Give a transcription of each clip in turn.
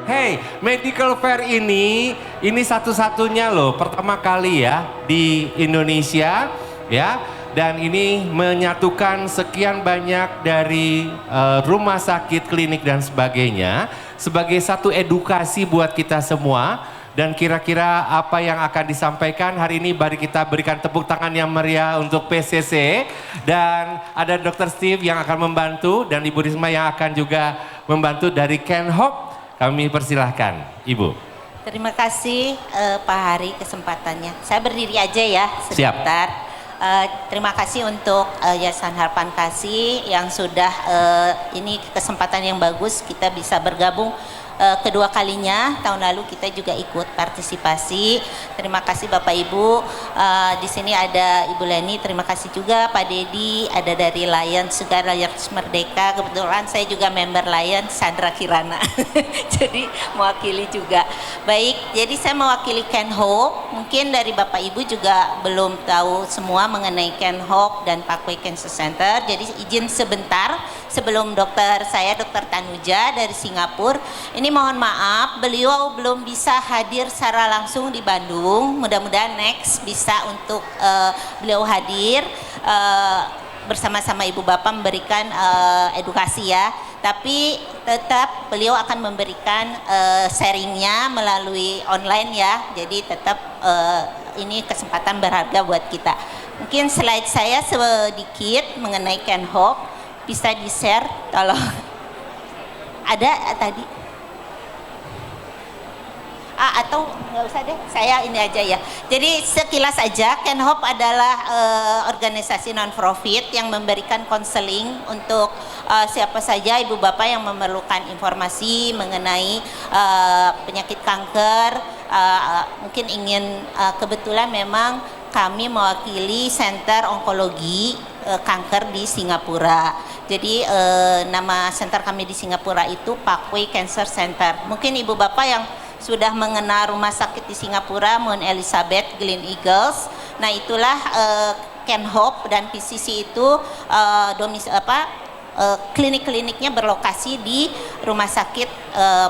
Hey, medical fair ini satu-satunya loh, pertama kali ya di Indonesia ya. Dan ini menyatukan sekian banyak dari rumah sakit, klinik dan sebagainya sebagai satu edukasi buat kita semua. Dan kira-kira apa yang akan disampaikan hari ini, mari kita berikan tepuk tangan yang meriah untuk PCC. Dan ada Dr. Steve yang akan membantu dan Ibu Risma yang akan juga membantu dari Ken Hope. Kami persilahkan, Ibu. Terima kasih Pak Hari kesempatannya. Saya berdiri aja ya sebentar. Siap. Terima kasih untuk Yayasan Harapan Kasih yang sudah ini kesempatan yang bagus kita bisa bergabung kedua kalinya. Tahun lalu kita juga ikut partisipasi. Terima kasih Bapak Ibu. Di sini ada Ibu Leni. Terima kasih juga Pak Dedi. Ada dari Lions juga, Lions Merdeka. Kebetulan saya juga member Lions, Sandra Kirana. Jadi mewakili juga. Baik, jadi saya mewakili Ken Hope. Mungkin dari Bapak Ibu juga belum tahu semua mengenai Ken Hope dan Parkway Cancer Center. Jadi izin sebentar sebelum saya Dr. Tanuja dari Singapura. Ini mohon maaf, beliau belum bisa hadir secara langsung di Bandung. Mudah-mudahan next bisa untuk beliau hadir bersama-sama Ibu Bapak memberikan edukasi ya. Tapi tetap beliau akan memberikan sharingnya melalui online ya. Jadi tetap ini kesempatan berharga buat kita. Mungkin slide saya sedikit mengenai Ken Hope. Bisa di-share tolong. Ada tadi? Atau nggak usah deh, saya ini aja ya. Jadi sekilas aja, Ken Hope adalah organisasi non-profit yang memberikan konseling untuk siapa saja ibu bapak yang memerlukan informasi mengenai penyakit kanker. Mungkin ingin kebetulan memang kami mewakili Center Onkologi Kanker di Singapura. Jadi nama center kami di Singapura itu Parkway Cancer Center. Mungkin ibu bapak yang sudah mengenal rumah sakit di Singapura, Mount Elizabeth, Gleneagles. Nah itulah Ken Hope dan PCC itu klinik-kliniknya berlokasi di rumah sakit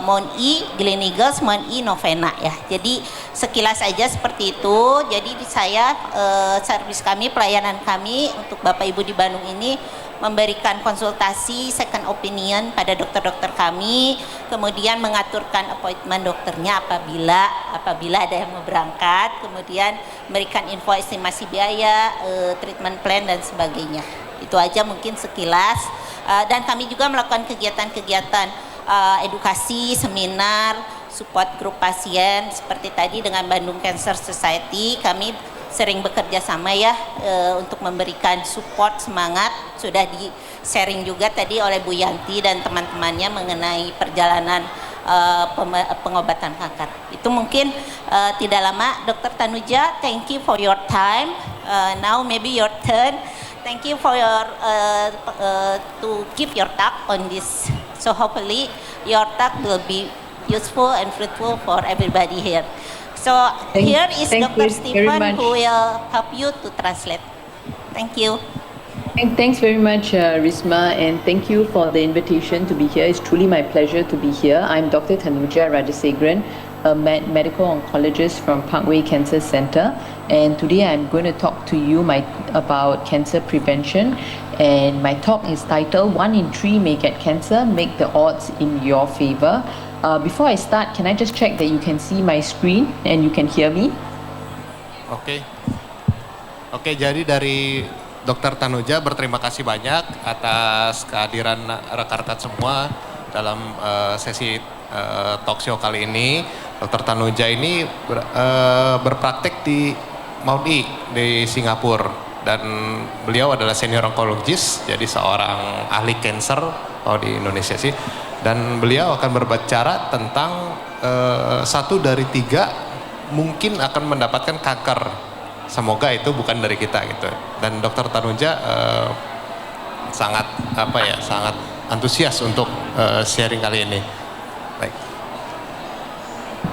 Mount E, Gleneagles, Mount E, Novena ya. Jadi sekilas aja seperti itu. Jadi servis kami, pelayanan kami untuk Bapak Ibu di Bandung ini memberikan konsultasi second opinion pada dokter-dokter kami, kemudian mengaturkan appointment dokternya apabila ada yang mau berangkat, kemudian memberikan info estimasi biaya, treatment plan dan sebagainya. Itu aja mungkin sekilas. Dan kami juga melakukan kegiatan-kegiatan edukasi, seminar, support grup pasien seperti tadi dengan Bandung Cancer Society. Kami sering bekerja sama ya untuk memberikan support, semangat. Sudah di sharing juga tadi oleh Bu Yanti dan teman-temannya mengenai perjalanan pengobatan kanker. Itu mungkin tidak lama. Dr. Tanuja, thank you for your time. Now maybe your turn. Thank you for your to give your talk on this. So hopefully your talk will be useful and fruitful for everybody here. So here is Dr. Stephen who will help you to translate. Thank you. Thanks very much, Risma, and thank you for the invitation to be here. It's truly my pleasure to be here. I'm Dr. Tanuja Rajasegran, a medical oncologist from Parkway Cancer Center, and today I'm going to talk to you about cancer prevention. And my talk is titled 1 in 3 may get cancer, make the odds in your favor. Before I start, can I just check that you can see my screen and you can hear me? Oke, jadi dari Dr. Tanuja berterima kasih banyak atas kehadiran rekan-rekan semua dalam sesi talk show kali ini. Dr. Tanuja ini berpraktek di Mount E di Singapura dan beliau adalah senior oncologist, jadi seorang ahli cancer kalau di Indonesia sih. Dan beliau akan berbicara tentang 1 dari 3 mungkin akan mendapatkan kanker. Semoga itu bukan dari kita gitu. Dan Dr. Tanuja sangat antusias untuk sharing kali ini. Baik.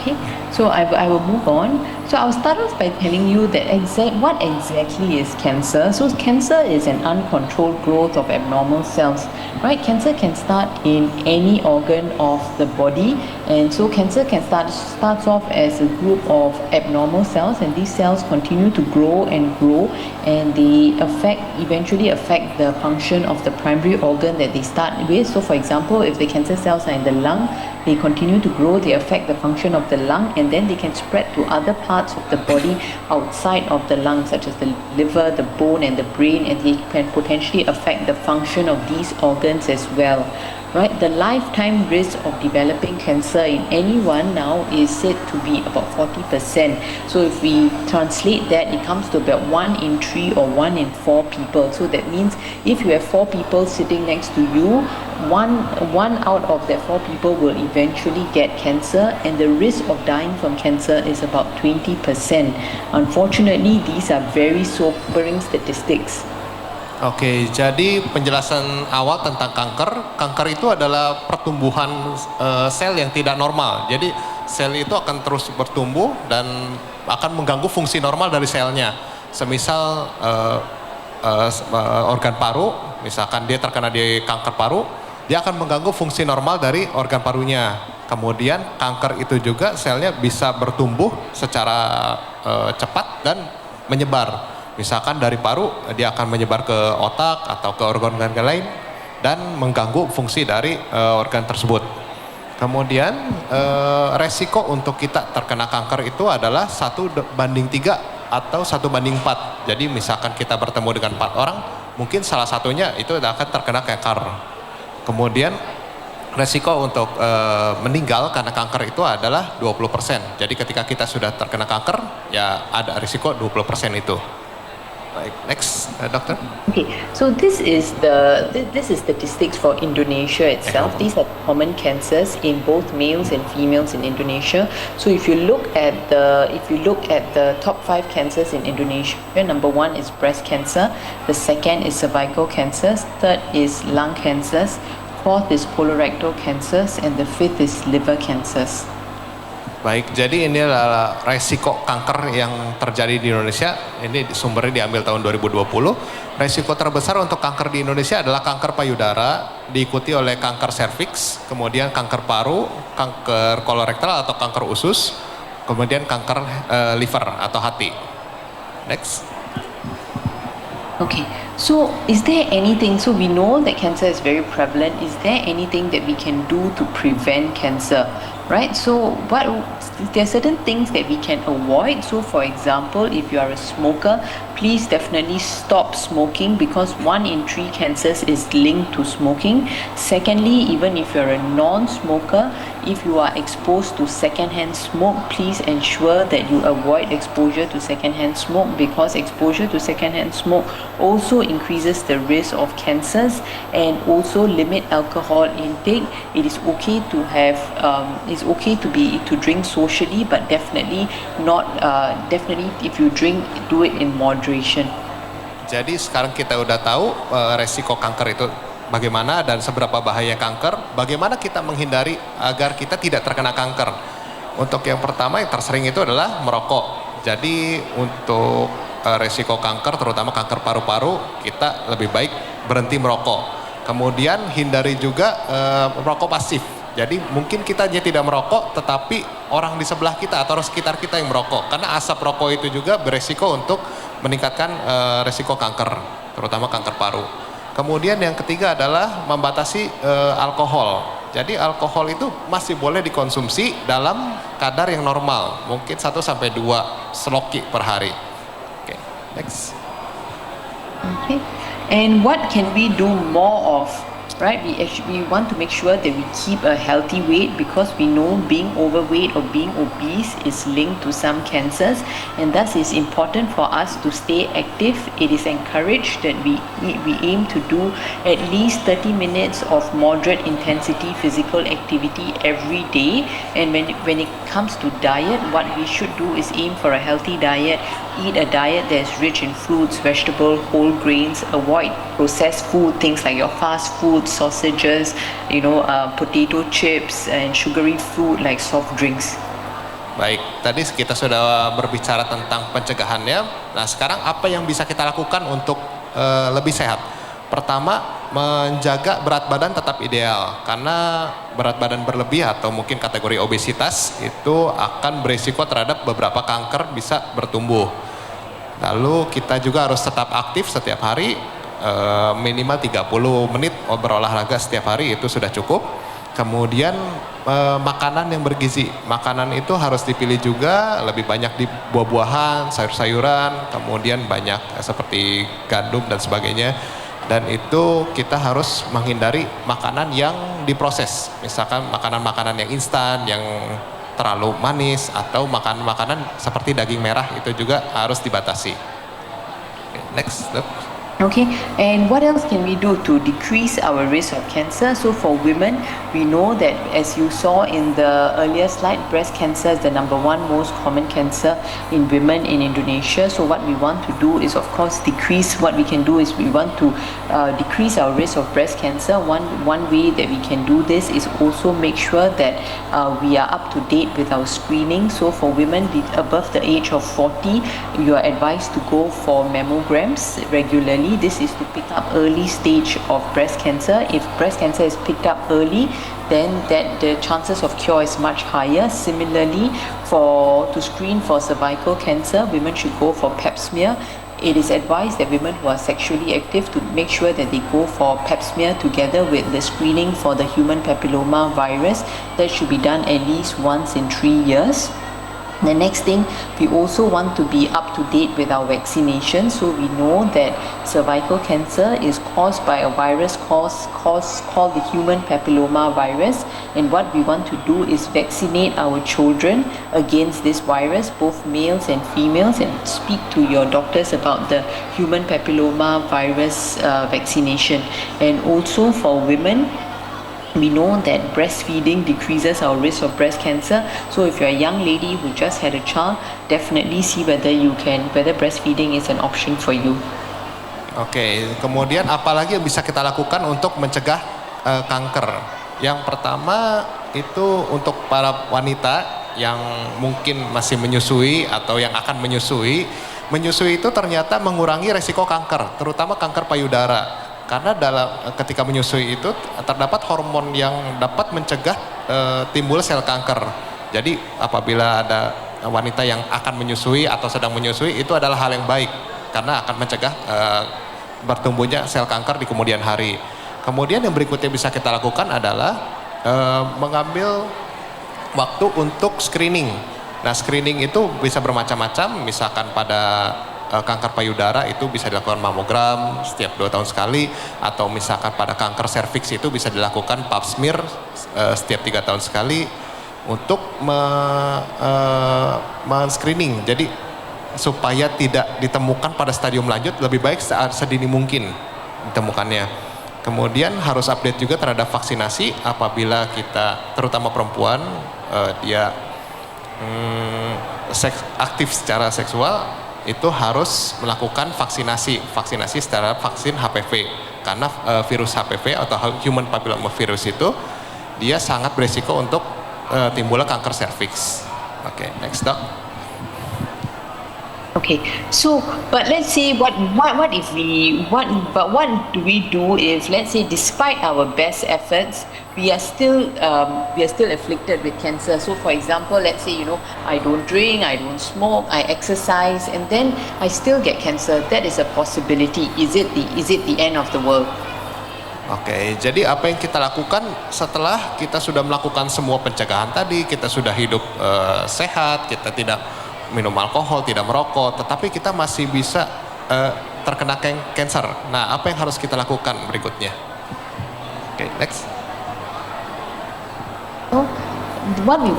Okay, so I will move on. So I'll start off by telling you that what exactly is cancer. So cancer is an uncontrolled growth of abnormal cells, right? Cancer can start in any organ of the body, and so cancer can starts off as a group of abnormal cells, and these cells continue to grow, and they eventually affect the function of the primary organ that they start with. So for example, if the cancer cells are in the lung, they continue to grow, they affect the function of the lung, and then they can spread to other parts of the body outside of the lung, such as the liver, the bone, and the brain, and they can potentially affect the function of these organs as well. Right, the lifetime risk of developing cancer in anyone now is said to be about 40%. So if we translate that, it comes to about 1 in 3 or 1 in 4 people. So that means if you have 4 people sitting next to you, one out of that 4 people will eventually get cancer, and the risk of dying from cancer is about 20%. Unfortunately, these are very sobering statistics. Oke, jadi penjelasan awal tentang kanker. Kanker itu adalah pertumbuhan sel yang tidak normal. Jadi sel itu akan terus bertumbuh dan akan mengganggu fungsi normal dari selnya. Semisal organ paru, misalkan dia terkena di kanker paru, dia akan mengganggu fungsi normal dari organ parunya. Kemudian kanker itu juga selnya bisa bertumbuh secara cepat dan menyebar. Misalkan dari paru, dia akan menyebar ke otak atau ke organ-organ lain dan mengganggu fungsi dari organ tersebut. Kemudian resiko untuk kita terkena kanker itu adalah 1:3 atau 1:4. Jadi misalkan kita bertemu dengan 4 orang, mungkin salah satunya itu akan terkena kanker. Kemudian resiko untuk meninggal karena kanker itu adalah 20%. Jadi ketika kita sudah terkena kanker, ya ada risiko 20% itu. Baik, next, doctor. Okay, so this is statistics for Indonesia itself. These are common cancers in both males and females in Indonesia. So if you look at the top 5 cancers in Indonesia, number 1 is breast cancer, the second is cervical cancers, third is lung cancers, fourth is colorectal cancers, and the fifth is liver cancers. Baik, jadi ini adalah resiko kanker yang terjadi di Indonesia. Ini sumbernya diambil tahun 2020. Resiko terbesar untuk kanker di Indonesia adalah kanker payudara, diikuti oleh kanker serviks, kemudian kanker paru, kanker kolorektal atau kanker usus, kemudian kanker liver atau hati. Next. Okay, so is there anything, so we know that cancer is very prevalent, is there anything that we can do to prevent cancer, right? So there are certain things that we can avoid. So for example, if you are a smoker, please definitely stop smoking, because 1 in 3 cancers is linked to smoking. Secondly, even if you're a non-smoker, if you are exposed to secondhand smoke, please ensure that you avoid exposure to secondhand smoke, because exposure to secondhand smoke also increases the risk of cancers. And also limit alcohol intake. It is okay to have to drink socially, but definitely if you drink, do it in moderation. Jadi sekarang kita udah tahu resiko kanker itu bagaimana dan seberapa bahaya kanker, bagaimana kita menghindari agar kita tidak terkena kanker. Untuk yang pertama yang tersering itu adalah merokok. Jadi untuk resiko kanker, terutama kanker paru-paru, kita lebih baik berhenti merokok. Kemudian hindari juga merokok pasif. Jadi mungkin kita aja tidak merokok, tetapi orang di sebelah kita atau orang sekitar kita yang merokok. Karena asap rokok itu juga beresiko untuk meningkatkan resiko kanker, terutama kanker paru. Kemudian yang ketiga adalah membatasi alkohol. Jadi alkohol itu masih boleh dikonsumsi dalam kadar yang normal, mungkin 1-2 sloki per hari. Oke, next. Okay, and what can we do more of? Right, we want to make sure that we keep a healthy weight, because we know being overweight or being obese is linked to some cancers, and thus it's important for us to stay active. It is encouraged that we aim to do at least 30 minutes of moderate intensity physical activity every day. And when it comes to diet, what we should do is aim for a healthy diet. Eat a diet that is rich in fruits, vegetables, whole grains. Avoid processed food, things like your fast food, sausages, potato chips, and sugary food like soft drinks. Baik, tadi kita sudah berbicara tentang pencegahannya. Nah, sekarang apa yang bisa kita lakukan untuk lebih sehat? Pertama, menjaga berat badan tetap ideal. Karena berat badan berlebih atau mungkin kategori obesitas itu akan berisiko terhadap beberapa kanker bisa bertumbuh. Lalu kita juga harus tetap aktif setiap hari, minimal 30 menit berolahraga setiap hari itu sudah cukup. Kemudian makanan yang bergizi, makanan itu harus dipilih juga, lebih banyak di buah-buahan, sayur-sayuran, kemudian banyak seperti gandum dan sebagainya. Dan itu kita harus menghindari makanan yang diproses, misalkan makanan-makanan yang instan, yang terlalu manis, atau makanan-makanan seperti daging merah itu juga harus dibatasi. Next, look. Okay, and what else can we do to decrease our risk of cancer? So for women, we know that as you saw in the earlier slide, breast cancer is the number one most common cancer in women in Indonesia. So what we want to do is, of course, what we can do is we want to decrease our risk of breast cancer. One way that we can do this is also make sure that we are up to date with our screening. So for women above the age of 40, you are advised to go for mammograms regularly. This is to pick up early stage of breast cancer. If breast cancer is picked up early, then the chances of cure is much higher. Similarly, to screen for cervical cancer, women should go for pap smear. It is advised that women who are sexually active to make sure that they go for pap smear together with the screening for the human papilloma virus. That should be done at least once in 3 years. The next thing, we also want to be up to date with our vaccination. So we know that cervical cancer is caused by a virus called the human papilloma virus. And what we want to do is vaccinate our children against this virus, both males and females, and speak to your doctors about the human papilloma virus vaccination. And also for women, we know that breastfeeding decreases our risk of breast cancer. So if you're a young lady who just had a child, definitely see whether breastfeeding is an option for you. Oke, kemudian apalagi yang bisa kita lakukan untuk mencegah kanker? Yang pertama itu untuk para wanita yang mungkin masih menyusui atau yang akan menyusui. Menyusui itu ternyata mengurangi resiko kanker, terutama kanker payudara. Karena ketika menyusui itu terdapat hormon yang dapat mencegah timbul sel kanker. Jadi apabila ada wanita yang akan menyusui atau sedang menyusui, itu adalah hal yang baik karena akan mencegah bertumbuhnya sel kanker di kemudian hari. Kemudian yang berikutnya bisa kita lakukan adalah mengambil waktu untuk screening. Nah, screening itu bisa bermacam-macam, misalkan pada kanker payudara itu bisa dilakukan mamogram setiap 2 tahun sekali, atau misalkan pada kanker serviks itu bisa dilakukan pap smear setiap 3 tahun sekali untuk men-screening. Jadi supaya tidak ditemukan pada stadium lanjut, lebih baik sedini mungkin ditemukannya. Kemudian harus update juga terhadap vaksinasi apabila kita, terutama perempuan, dia aktif secara seksual, itu harus melakukan vaksinasi secara vaksin HPV, karena virus HPV atau human papilloma virus itu dia sangat berisiko untuk timbulnya kanker serviks. Oke, next doc. Okay, so but let's say what do we do if, let's say, despite our best efforts, we are still afflicted with cancer? So for example, let's say, I don't drink, I don't smoke, I exercise, and then I still get cancer. That is a possibility. Is it the end of the world? Oke, jadi apa yang kita lakukan setelah kita sudah melakukan semua pencegahan tadi, kita sudah hidup sehat, kita tidak minum alkohol, tidak merokok, tetapi kita masih bisa terkena cancer. Nah, apa yang harus kita lakukan berikutnya? Oke, next. What I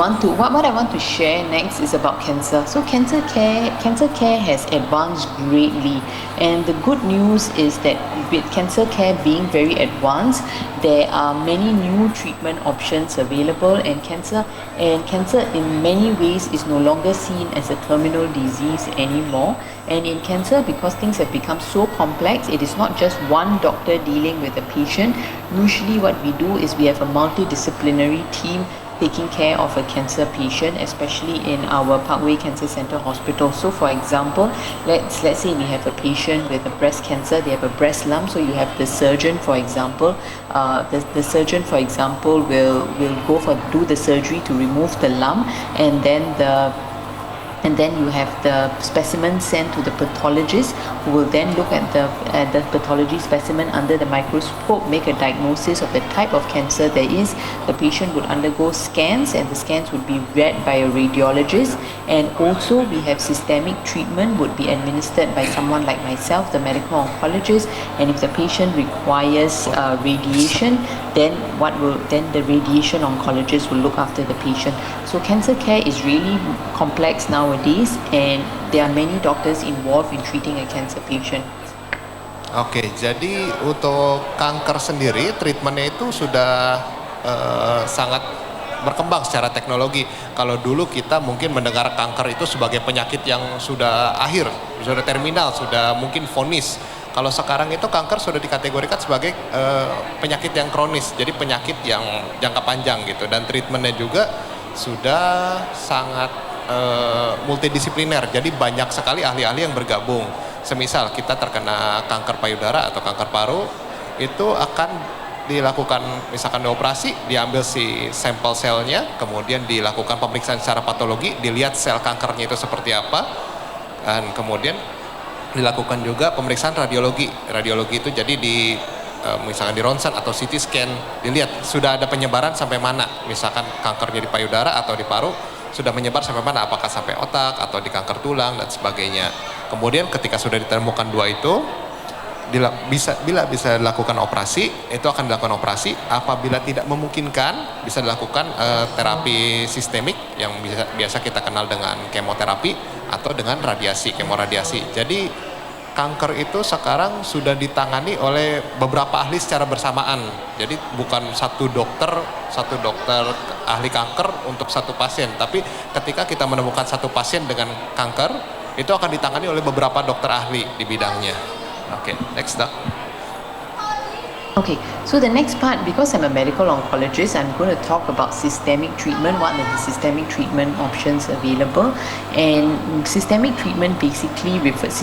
want to share next is about cancer. So cancer care has advanced greatly, and the good news is that with cancer care being very advanced, there are many new treatment options available, and cancer in many ways is no longer seen as a terminal disease anymore. And in cancer, because things have become so complex, it is not just one doctor dealing with a patient. Usually what we do is we have a multidisciplinary team taking care of a cancer patient, especially in our Parkway Cancer Center Hospital. So for example, let's say we have a patient with a breast cancer, they have a breast lump, so you have the surgeon, for example, the surgeon, for example, will do the surgery to remove the lump, and then you have the specimen sent to the pathologist, who will then look at the pathology specimen under the microscope, make a diagnosis of the type of cancer there is. The patient would undergo scans, and the scans would be read by a radiologist. And also we have systemic treatment would be administered by someone like myself, the medical oncologist. And if the patient requires radiation, then the radiation oncologist will look after the patient. So cancer care is really complex nowadays, and there are many doctors involved in treating a cancer patient. Oke, jadi untuk kanker sendiri treatmentnya itu sudah sangat berkembang secara teknologi. Kalau dulu kita mungkin mendengar kanker itu sebagai penyakit yang sudah akhir, sudah terminal, sudah mungkin vonis. Kalau sekarang itu kanker sudah dikategorikan sebagai penyakit yang kronis, jadi penyakit yang jangka panjang gitu, dan treatmentnya juga sudah sangat multidisipliner, jadi banyak sekali ahli-ahli yang bergabung. Semisal kita terkena kanker payudara atau kanker paru, itu akan dilakukan misalkan dioperasi, diambil si sampel selnya, kemudian dilakukan pemeriksaan secara patologi, dilihat sel kankernya itu seperti apa, dan kemudian dilakukan juga pemeriksaan radiologi. Radiologi itu jadi misalkan di ronsen atau CT scan, dilihat sudah ada penyebaran sampai mana, misalkan kankernya di payudara atau di paru sudah menyebar sampai mana, apakah sampai otak atau di kanker tulang dan sebagainya. Kemudian ketika sudah ditemukan dua itu, bila bisa dilakukan operasi, itu akan dilakukan operasi. Apabila tidak memungkinkan, bisa dilakukan terapi sistemik yang biasa kita kenal dengan kemoterapi atau dengan radiasi, kemoradiasi. Jadi kanker itu sekarang sudah ditangani oleh beberapa ahli secara bersamaan. Jadi bukan satu dokter ahli kanker untuk satu pasien, tapi ketika kita menemukan satu pasien dengan kanker, itu akan ditangani oleh beberapa dokter ahli di bidangnya. Oke, next Doc. Okay, so the next part, because I'm a medical oncologist, I'm going to talk about systemic treatment, what are the systemic treatment options available. And systemic treatment basically refers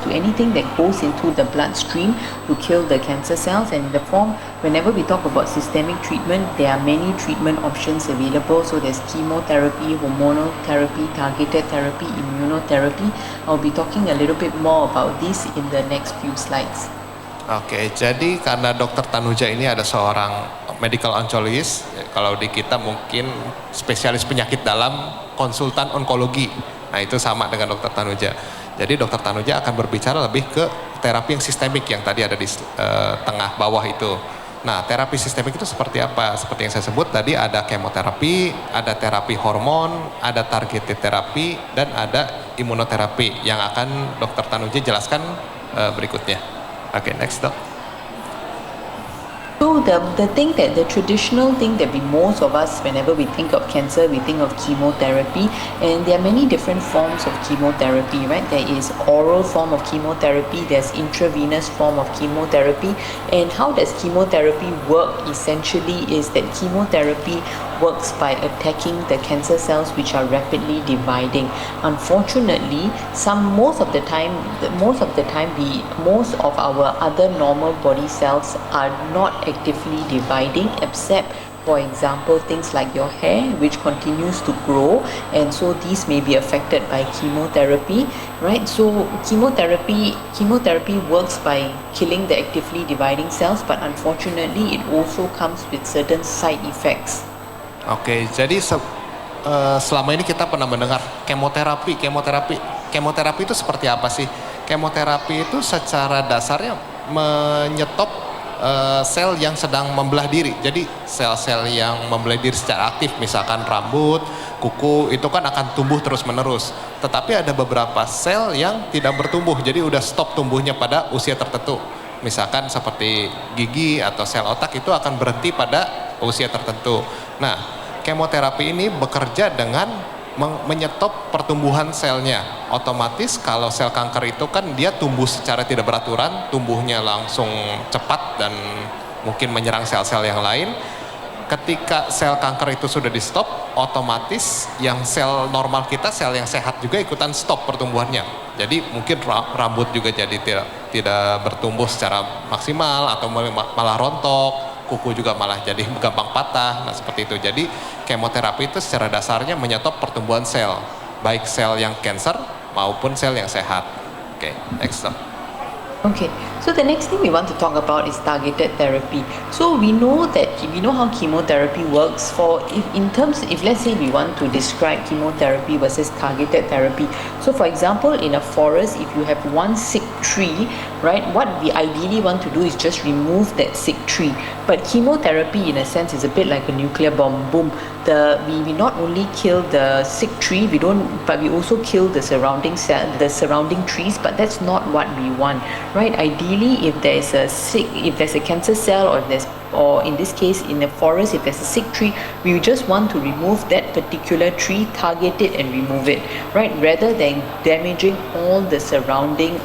to anything that goes into the bloodstream to kill the cancer cells. And in the form, whenever we talk about systemic treatment, there are many treatment options available. So there's chemotherapy, hormonal therapy, targeted therapy, immunotherapy. I'll be talking a little bit more about this in the next few slides. Oke, jadi karena Dr. Tanuja ini ada seorang medical oncologist, kalau di kita mungkin spesialis penyakit dalam, konsultan onkologi. Nah itu sama dengan Dr. Tanuja. Jadi Dr. Tanuja akan berbicara lebih ke terapi yang sistemik yang tadi ada di tengah bawah itu. Nah terapi sistemik itu seperti apa? Seperti yang saya sebut tadi, ada kemoterapi, ada terapi hormon, ada targeted terapi, dan ada imunoterapi yang akan Dr. Tanuja jelaskan berikutnya. Okay, next Doc. So the traditional thing that most of us, whenever we think of cancer, we think of chemotherapy, and there are many different forms of chemotherapy, right? There is oral form of chemotherapy, there's intravenous form of chemotherapy, and how does chemotherapy work? Essentially is that chemotherapy works by attacking the cancer cells which are rapidly dividing. Unfortunately, most of our other normal body cells are not actively dividing, except for example things like your hair, which continues to grow, and so these may be affected by chemotherapy, right? So chemotherapy works by killing the actively dividing cells, but unfortunately it also comes with certain side effects. Oke, jadi selama ini kita pernah mendengar kemoterapi. Kemoterapi itu seperti apa sih? Kemoterapi itu secara dasarnya menyetop sel yang sedang membelah diri. Jadi sel-sel yang membelah diri secara aktif, misalkan rambut, kuku, itu kan akan tumbuh terus-menerus. Tetapi ada beberapa sel yang tidak bertumbuh, jadi udah stop tumbuhnya pada usia tertentu. Misalkan seperti gigi atau sel otak itu akan berhenti pada usia tertentu. Nah, kemoterapi ini bekerja dengan menyetop pertumbuhan selnya. Otomatis kalau sel kanker itu kan dia tumbuh secara tidak beraturan, tumbuhnya langsung cepat dan mungkin menyerang sel-sel yang lain. ketika sel kanker itu sudah di stop, otomatis yang sel normal kita, sel yang sehat juga ikutan stop pertumbuhannya. Jadi mungkin rambut juga jadi tidak bertumbuh secara maksimal atau malah rontok, kuku juga malah jadi gampang patah. Nah seperti itu. Jadi kemoterapi itu secara dasarnya menyetop pertumbuhan sel, baik sel yang cancer maupun sel yang sehat. Oke, next. Okay, so the next thing we want to talk about is targeted therapy. So we know how chemotherapy works. If let's say we want to describe chemotherapy versus targeted therapy. So for example, in a forest, if you have one sick tree, right, what we ideally want to do is just remove that sick tree. But chemotherapy, in a sense, is a bit like a nuclear bomb. Boom. We not only kill the sick tree, but we also kill the surrounding trees. But that's not what we want, right? Ideally, if there's a cancer cell, or in this case in a forest, if there's a sick tree, we just want to remove that particular tree, target it and remove it, right? Rather than damaging all the surrounding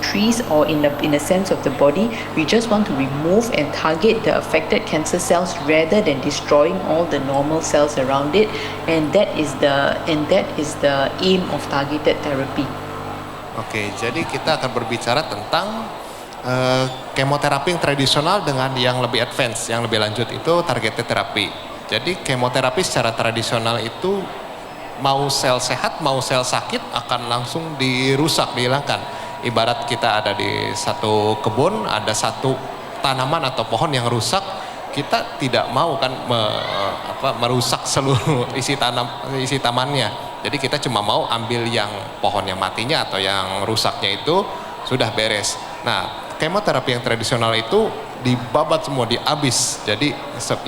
trees, or in a sense of the body, we just want to remove and target the affected cancer cells rather than destroying all the normal cells around it, and that is the aim of targeted therapy. Oke, jadi kita akan berbicara tentang kemoterapi yang tradisional dengan yang lebih advance, yang lebih lanjut itu targeted therapy. Jadi kemoterapi secara tradisional itu mau sel sehat, mau sel sakit akan langsung dirusak, dihilangkan. Ibarat kita ada di satu kebun, ada satu tanaman atau pohon yang rusak, kita tidak mau kan merusak seluruh isi tamannya. Jadi kita cuma mau ambil yang pohon yang matinya atau yang rusaknya itu sudah beres. Nah, kemoterapi yang tradisional itu dibabat semua, dihabis. Jadi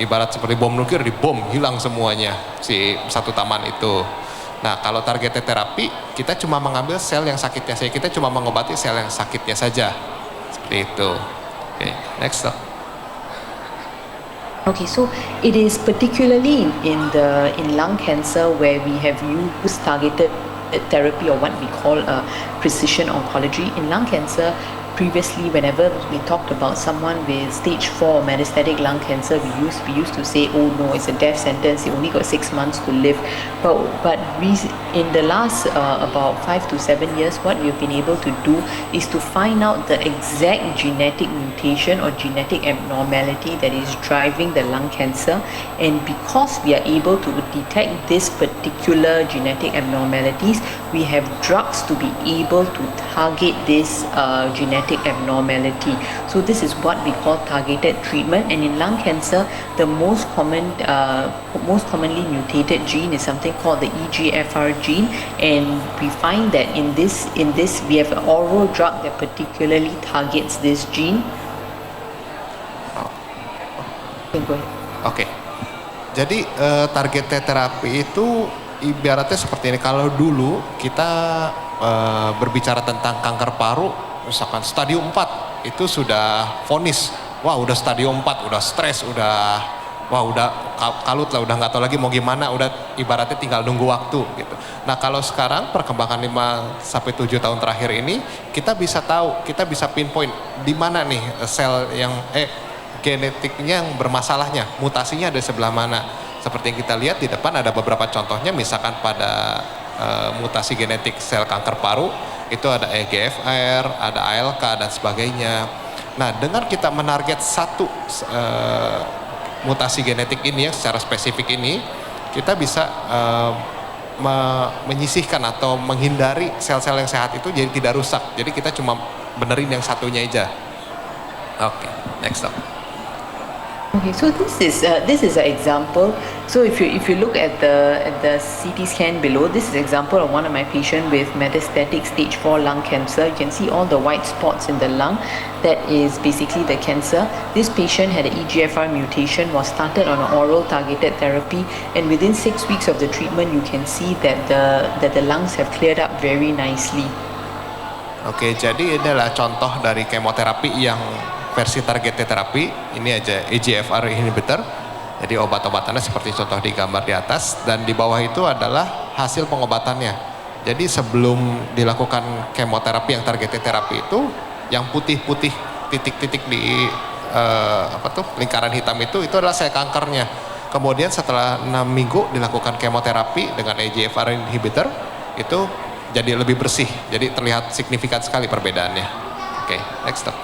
ibarat seperti bom nuklir, dibom, hilang semuanya si satu taman itu. Nah, kalau targeted terapi, kita cuma mengambil sel yang sakitnya saja, kita cuma mengobati sel yang sakitnya saja. Seperti itu. Oke, next. Okay, so it is particularly in lung cancer where we have used targeted therapy, or what we call precision oncology. In lung cancer, previously, whenever we talked about someone with stage 4 metastatic lung cancer, we used to say, oh no, it's a death sentence, he only got 6 months to live. But in the last about 5 to 7 years, what we've been able to do is to find out the exact genetic mutation or genetic abnormality that is driving the lung cancer. And because we are able to detect this particular genetic abnormalities, we have drugs to be able to target this genetic abnormality. So this is what we call targeted treatment. And in lung cancer, the most commonly mutated gene is something called the EGFR gene, and we find that in this we have an oral drug that particularly targets this gene. Oke. Jadi targeted terapi itu ibaratnya seperti ini. Kalau dulu kita berbicara tentang kanker paru, misalkan stadium 4 itu sudah vonis, wah udah stadium 4, udah stres, udah kalut lah, udah nggak tahu lagi mau gimana, udah ibaratnya tinggal nunggu waktu gitu. Nah kalau sekarang perkembangan 5-7 tahun terakhir ini, kita bisa tahu, kita bisa pinpoint di mana nih sel yang genetiknya yang bermasalahnya, mutasinya ada sebelah mana. Seperti yang kita lihat di depan ada beberapa contohnya, misalkan pada mutasi genetik sel kanker paru, itu ada EGFR, ada ALK dan sebagainya. Nah, dengan kita menarget satu mutasi genetik ini yang secara spesifik ini, kita bisa menyisihkan atau menghindari sel-sel yang sehat itu jadi tidak rusak. Jadi kita cuma benerin yang satunya aja. Oke, next up. Okay, so this is an example. So if you look at the CT scan below, this is an example of one of my patients with metastatic stage 4 lung cancer. You can see all the white spots in the lung. That is basically the cancer. This patient had an EGFR mutation, was started on an oral targeted therapy, and within 6 weeks of the treatment, you can see that the lungs have cleared up very nicely. Oke, jadi ini adalah contoh dari kemoterapi yang versi targeted terapi. Ini aja EGFR inhibitor. Jadi obat-obatannya seperti contoh di gambar di atas, dan di bawah itu adalah hasil pengobatannya. Jadi sebelum dilakukan kemoterapi yang targeted terapi itu, yang putih-putih titik-titik di lingkaran hitam itu adalah sel kankernya. Kemudian setelah 6 minggu dilakukan kemoterapi dengan EGFR inhibitor, itu jadi lebih bersih. Jadi terlihat signifikan sekali perbedaannya. Oke, next step.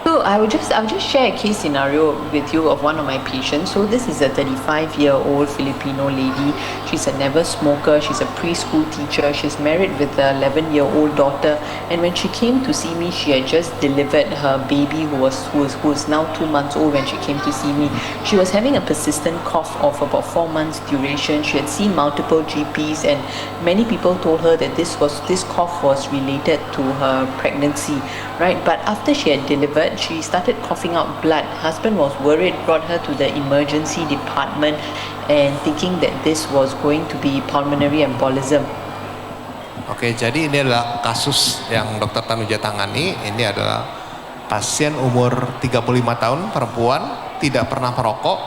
So I will just share a case scenario with you of one of my patients. So this is a 35-year-old Filipino lady. She's a never smoker. She's a preschool teacher. She's married with an 11-year-old daughter. And when she came to see me, she had just delivered her baby who was now 2 months old when she came to see me. She was having a persistent cough of about 4 months duration. She had seen multiple GPs, and many people told her that this cough was related to her pregnancy, right? But after she had delivered, she started coughing out blood. Husband was worried, brought her to the emergency department and thinking that this was going to be pulmonary embolism. Oke, jadi ini adalah kasus yang Dr. Tanuja tangani. Ini adalah pasien umur 35 tahun, perempuan, tidak pernah merokok,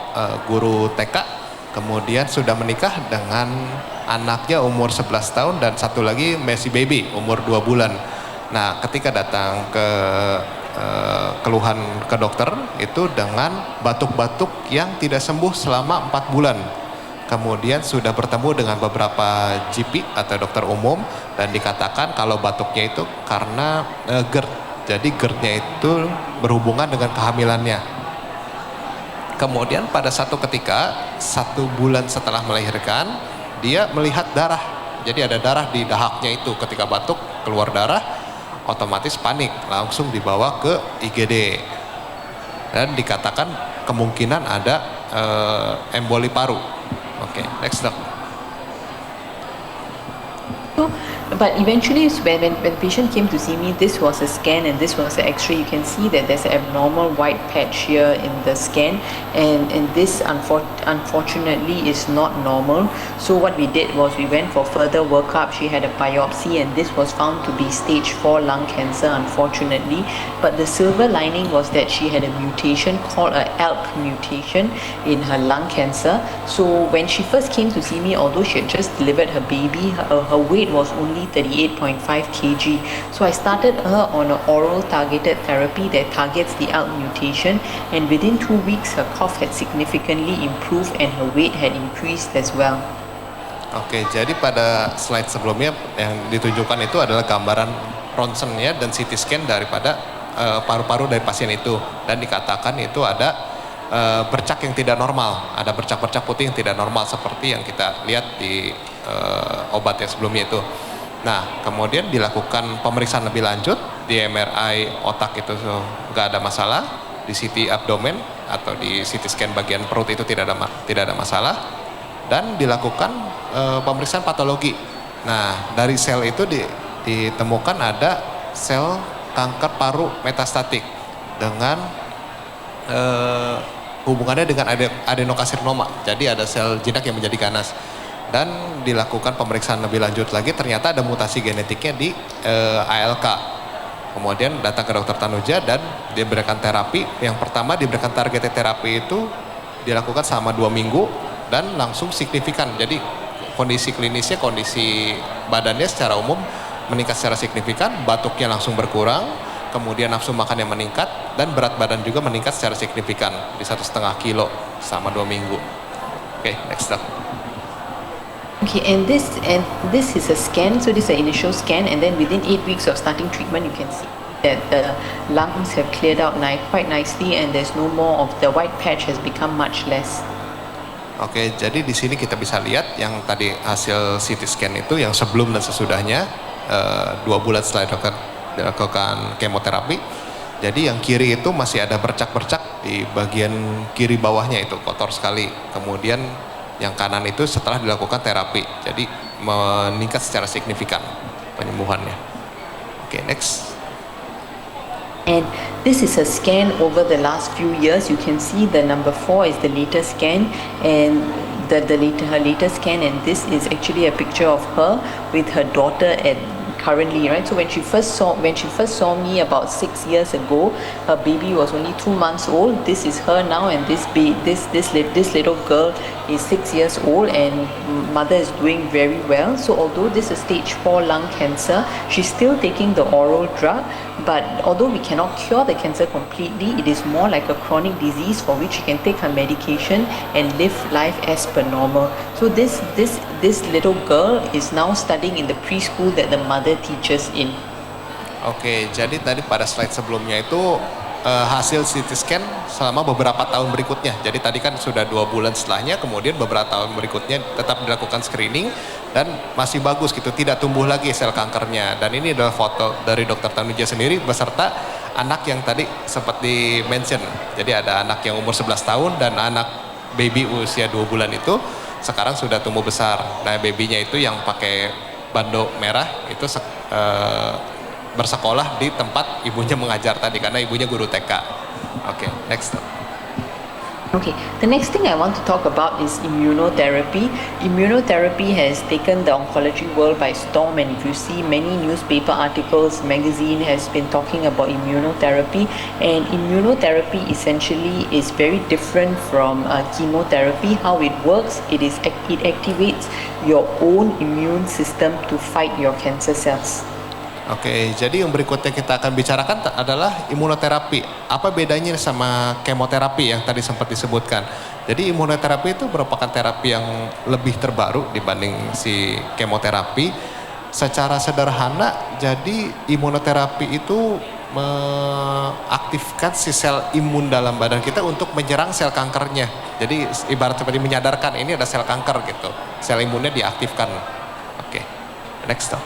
guru TK, kemudian sudah menikah dengan anaknya umur 11 tahun dan satu lagi masih baby, umur 2 bulan. Nah, ketika datang ke keluhan ke dokter itu dengan batuk-batuk yang tidak sembuh selama 4 bulan. Kemudian sudah bertemu dengan beberapa GP atau dokter umum dan dikatakan kalau batuknya itu karena GERD. Jadi GERD-nya itu berhubungan dengan kehamilannya. Kemudian pada satu ketika 1 bulan setelah melahirkan dia melihat darah. Jadi ada darah di dahaknya itu, ketika batuk keluar darah otomatis panik, langsung dibawa ke IGD dan dikatakan kemungkinan ada emboli paru. Oke, next dok. But eventually when the patient came to see me, this was a scan and this was an x-ray. You can see that there's an abnormal white patch here in the scan, and this unfortunately is not normal. So what we did was we went for further workup. She had a biopsy and this was found to be stage 4 lung cancer, unfortunately. But the silver lining was that she had a mutation called a ALK mutation in her lung cancer. So when she first came to see me, although she had just delivered her baby, her weight was only 38.5 kg. So I started her on an oral targeted therapy that targets the ALK mutation, and within 2 weeks her cough had significantly improved and her weight had increased as well. Oke, jadi pada slide sebelumnya yang ditunjukkan itu adalah gambaran ronsen ya dan CT scan daripada paru-paru dari pasien itu, dan dikatakan itu ada bercak yang tidak normal, ada bercak-bercak putih yang tidak normal seperti yang kita lihat di obat yang sebelumnya itu. Nah, kemudian dilakukan pemeriksaan lebih lanjut, di MRI otak itu nggak ada masalah, di CT abdomen atau di CT scan bagian perut itu tidak ada masalah, dan dilakukan pemeriksaan patologi. Nah, dari sel itu ditemukan ada sel kanker paru metastatik dengan hubungannya dengan adenokarsinoma. Jadi ada sel jinak yang menjadi ganas. Dan dilakukan pemeriksaan lebih lanjut lagi, ternyata ada mutasi genetiknya di ALK. Kemudian datang ke dokter Tanuja dan diberikan terapi. Yang pertama diberikan targeted terapi itu dilakukan selama 2 minggu dan langsung signifikan. Jadi kondisi klinisnya, kondisi badannya secara umum meningkat secara signifikan, batuknya langsung berkurang, kemudian nafsu makannya meningkat, dan berat badan juga meningkat secara signifikan di 1,5 kilo selama 2 minggu. Oke, next up. Okay, and this is a scan. So this is an initial scan, and then within 8 weeks of starting treatment, you can see that the lungs have cleared out quite nicely, and there's no more of the white patch has become much less. Oke, jadi di sini kita bisa lihat yang tadi hasil CT scan itu yang sebelum dan sesudahnya 2 bulan setelah dilakukan kemoterapi. Jadi yang kiri itu masih ada bercak-bercak di bagian kiri bawahnya, itu kotor sekali. Kemudian yang kanan itu setelah dilakukan terapi, jadi meningkat secara signifikan penyembuhannya. Oke, next. And this is a scan over the last few years. You can see the number 4 is the latest scan, and her latest scan, and this is actually a picture of her with her daughter at currently, right? So when she first saw me about 6 years ago, her baby was only 2 months old. This is her now, and this little girl is 6 years old, and mother is doing very well. So although this is stage 4 lung cancer, she's still taking the oral drug. But although we cannot cure the cancer completely, it is more like a chronic disease for which she can take her medication and live life as per normal. So this little girl is now studying in the preschool that the mother teaches in. Oke, jadi tadi pada slide sebelumnya itu hasil CT scan selama beberapa tahun berikutnya. Jadi tadi kan sudah 2 bulan setelahnya, kemudian beberapa tahun berikutnya tetap dilakukan screening dan masih bagus gitu, tidak tumbuh lagi sel kankernya. Dan ini adalah foto dari Dr. Tanuja sendiri beserta anak yang tadi sempat di-mention. Jadi ada anak yang umur 11 tahun dan anak baby usia 2 bulan itu sekarang sudah tumbuh besar. Nah, babynya itu yang pakai bando merah itu bersekolah di tempat ibunya mengajar tadi karena ibunya guru TK. Oke, next. Okay, the next thing I want to talk about is immunotherapy. Immunotherapy has taken the oncology world by storm, and if you see many newspaper articles, magazine has been talking about immunotherapy, and immunotherapy essentially is very different from chemotherapy. How it works, it activates your own immune system to fight your cancer cells. Oke, jadi yang berikutnya kita akan bicarakan adalah imunoterapi. Apa bedanya sama kemoterapi yang tadi sempat disebutkan? Jadi imunoterapi itu merupakan terapi yang lebih terbaru dibanding si kemoterapi. Secara sederhana, jadi imunoterapi itu mengaktifkan si sel imun dalam badan kita untuk menyerang sel kankernya. Jadi ibarat seperti menyadarkan ini ada sel kanker gitu. Sel imunnya diaktifkan. Oke, next step.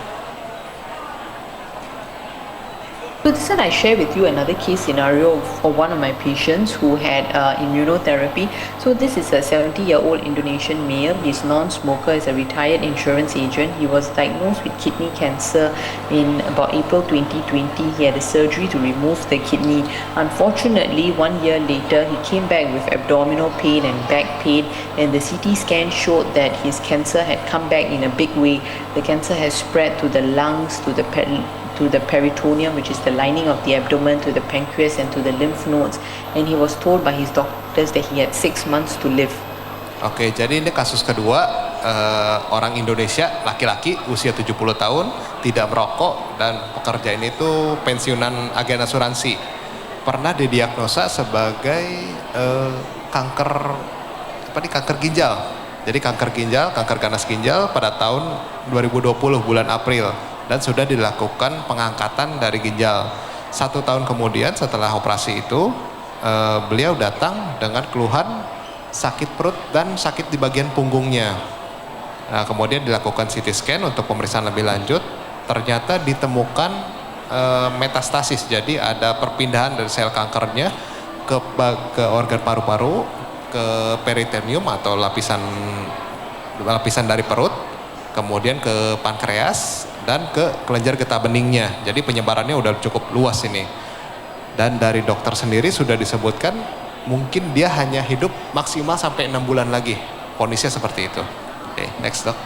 So this one I share with you another case scenario for one of my patients who had immunotherapy. So this is a 70-year-old Indonesian male. He's non-smoker, is a retired insurance agent. He was diagnosed with kidney cancer in about April 2020. He had a surgery to remove the kidney. Unfortunately, 1 year later, he came back with abdominal pain and back pain, and the CT scan showed that his cancer had come back in a big way. The cancer has spread to the lungs, to the peritoneum, which is the lining of the abdomen, to the pancreas and to the lymph nodes, and he was told by his doctors that he had 6 months to live. Oke, jadi ini kasus kedua, orang Indonesia, laki-laki, usia 70 tahun, tidak merokok dan pekerjaan itu pensiunan agen asuransi. Pernah didiagnosa sebagai kanker ginjal. Jadi kanker ginjal, kanker ganas ginjal pada tahun 2020 bulan April. Dan sudah dilakukan pengangkatan dari ginjal. 1 tahun kemudian setelah operasi itu, beliau datang dengan keluhan sakit perut dan sakit di bagian punggungnya. Nah, kemudian dilakukan CT scan untuk pemeriksaan lebih lanjut. Ternyata ditemukan metastasis, jadi ada perpindahan dari sel kankernya ke organ paru-paru, ke peritoneum atau lapisan dari perut, kemudian ke pankreas dan ke kelenjar getah beningnya. Jadi penyebarannya udah cukup luas ini. Dan dari dokter sendiri sudah disebutkan mungkin dia hanya hidup maksimal sampai 6 bulan lagi. Kondisinya seperti itu. Oke, next dok.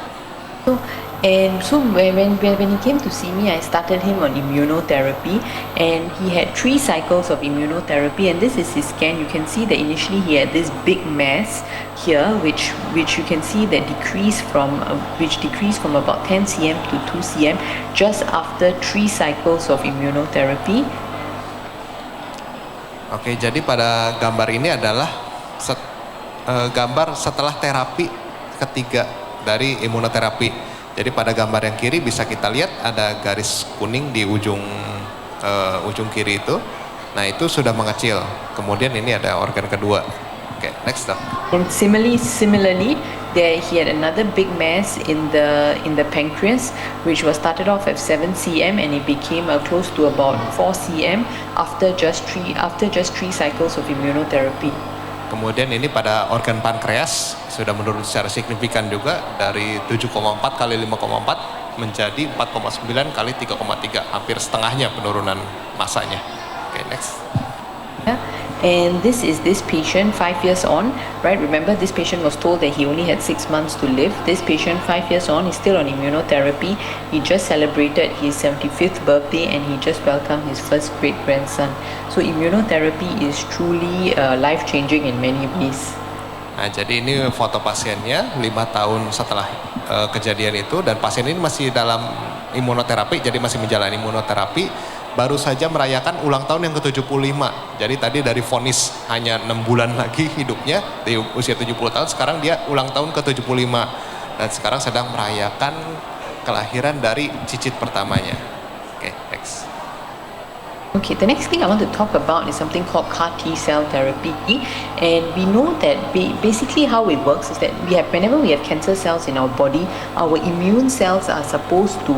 So when he came to see me, I started him on immunotherapy, and he had 3 cycles of immunotherapy, and this is his scan. You can see that initially he had this big mass here, which you can see that decreased from about 10 cm to 2 cm just after 3 cycles of immunotherapy. Oke, jadi pada gambar ini adalah gambar setelah terapi ketiga dari imunoterapi. Jadi pada gambar yang kiri bisa kita lihat ada garis kuning di ujung kiri itu. Nah, itu sudah mengecil. Kemudian ini ada organ kedua. Oke, next dok. And similarly, there he had another big mass in the pancreas, which was started off at 7 cm and it became close to about 4 cm after just 3 cycles of immunotherapy. Kemudian ini pada organ pankreas sudah menurun secara signifikan juga dari 7,4 kali 5,4 menjadi 4,9 kali 3,3, hampir setengahnya penurunan masanya. Oke, next. And this is this patient 5 years on, right? Remember, this patient was told that he only had 6 months to live. This patient 5 years on is still on immunotherapy. He just celebrated his 75th birthday and he just welcomed his first great grandson. So immunotherapy is truly life-changing in many ways. Nah, jadi ini foto pasiennya 5 tahun setelah kejadian itu, dan pasien ini masih dalam imunoterapi, jadi masih menjalani imunoterapi. Baru saja merayakan ulang tahun yang ke-75. Jadi tadi dari vonis hanya 6 bulan lagi hidupnya di usia 70 tahun, sekarang dia ulang tahun ke-75. Dan sekarang sedang merayakan kelahiran dari cicit pertamanya. Oke, next. Okay, the next thing I want to talk about is something called CAR T-cell therapy, and we know that basically how it works is that whenever we have cancer cells in our body, our immune cells are supposed to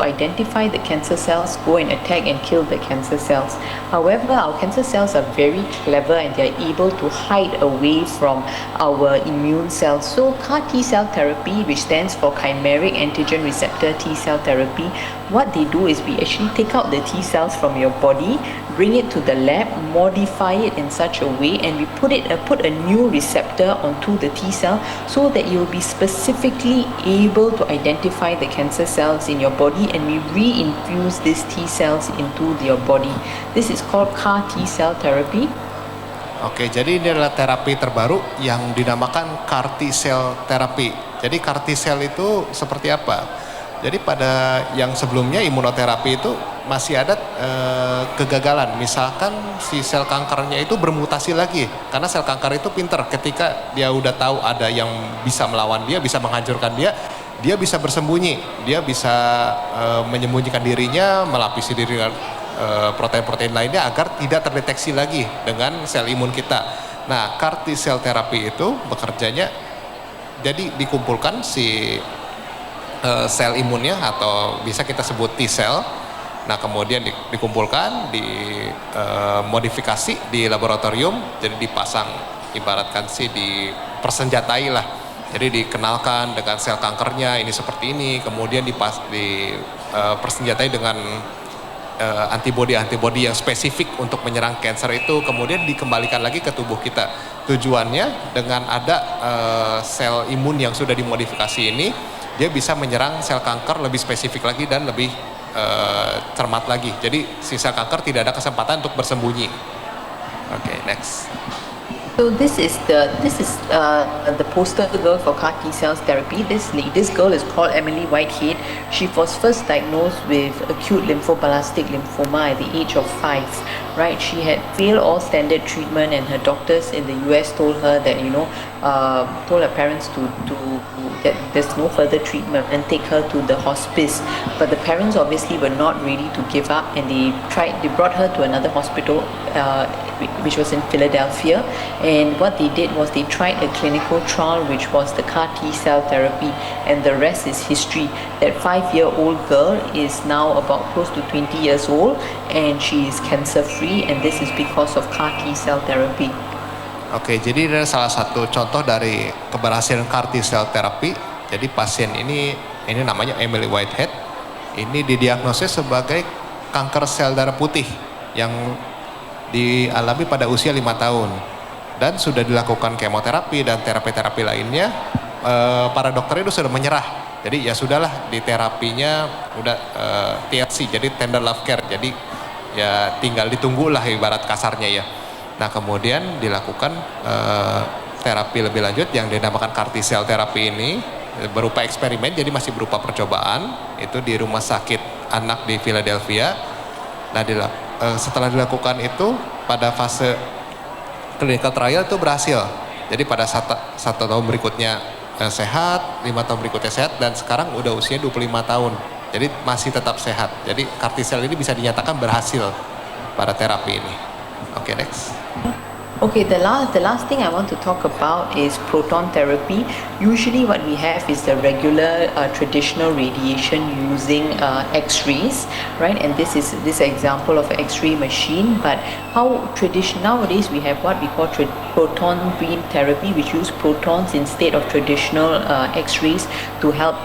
identify the cancer cells, go and attack and kill the cancer cells. However, our cancer cells are very clever and they are able to hide away from our immune cells. So CAR T-cell therapy, which stands for chimeric antigen receptor T-cell therapy, what they do is we actually take out the T cells from your body, bring it to the lab, modify it in such a way, and we put a new receptor onto the T cell so that you'll be specifically able to identify the cancer cells in your body, and we re-infuse these T cells into your body. This is called CAR T cell therapy. Oke, jadi ini adalah terapi terbaru yang dinamakan CAR T-cell therapy. Jadi CAR T-cell itu seperti apa? Jadi pada yang sebelumnya imunoterapi itu masih ada kegagalan. Misalkan si sel kankernya itu bermutasi lagi. Karena sel kanker itu pinter, ketika dia udah tahu ada yang bisa melawan dia, bisa menghancurkan dia, dia bisa bersembunyi. Dia bisa menyembunyikan dirinya, melapisi diri dengan protein-protein lainnya agar tidak terdeteksi lagi dengan sel imun kita. Nah, CAR T-cell therapy itu bekerjanya, jadi dikumpulkan si sel imunnya atau bisa kita sebut T-cell. Nah, kemudian dikumpulkan, dimodifikasi di laboratorium, jadi dipasang, ibaratkan sih dipersenjatai lah. Jadi dikenalkan dengan sel kankernya ini seperti ini, kemudian dipersenjatai dengan antibodi yang spesifik untuk menyerang kanker itu, kemudian dikembalikan lagi ke tubuh kita. Tujuannya dengan ada sel imun yang sudah dimodifikasi ini, dia bisa menyerang sel kanker lebih spesifik lagi dan lebih cermat lagi. Jadi si sel kanker tidak ada kesempatan untuk bersembunyi. Oke, next. So this is the poster girl for CAR T-cells therapy. This girl is called Emily Whitehead. She was first diagnosed with acute lymphoblastic lymphoma at the age of 5. Right, she had failed all standard treatment, and her doctors in the US told her that told her parents to that there's no further treatment and take her to the hospice. But the parents obviously were not ready to give up, and they brought her to another hospital, which was in Philadelphia. And what they did was they tried a clinical trial, which was the CAR T-cell therapy, and the rest is history. That 5-year-old girl is now about close to 20 years old, and she is cancer-free, and this is because of CAR T-cell therapy. Oke, jadi ini salah satu contoh dari keberhasilan CAR T-cell therapy. Jadi pasien ini namanya Emily Whitehead. Ini didiagnosis sebagai kanker sel darah putih yang dialami pada usia 5 tahun. Dan sudah dilakukan kemoterapi dan terapi-terapi lainnya. Para dokter itu sudah menyerah. Jadi ya sudahlah, di terapinya udah TLC, jadi tender love care. Jadi ya tinggal ditunggulah ibarat kasarnya ya. Nah, kemudian dilakukan terapi lebih lanjut yang dinamakan CAR T-cell therapy ini berupa eksperimen, jadi masih berupa percobaan, itu di rumah sakit anak di Philadelphia. Nah, setelah dilakukan itu pada fase clinical trial itu berhasil. Jadi pada 1 tahun berikutnya sehat, 5 tahun berikutnya sehat, dan sekarang udah usia 25 tahun. Jadi masih tetap sehat. Jadi CAR T-cell ini bisa dinyatakan berhasil pada terapi ini. Oke, next. Okay, the last thing I want to talk about is proton therapy. Usually what we have is the regular traditional radiation using X-rays, right? And this is example of an X-ray machine. But how nowadays we have what we call proton beam therapy, which use protons instead of traditional X-rays to help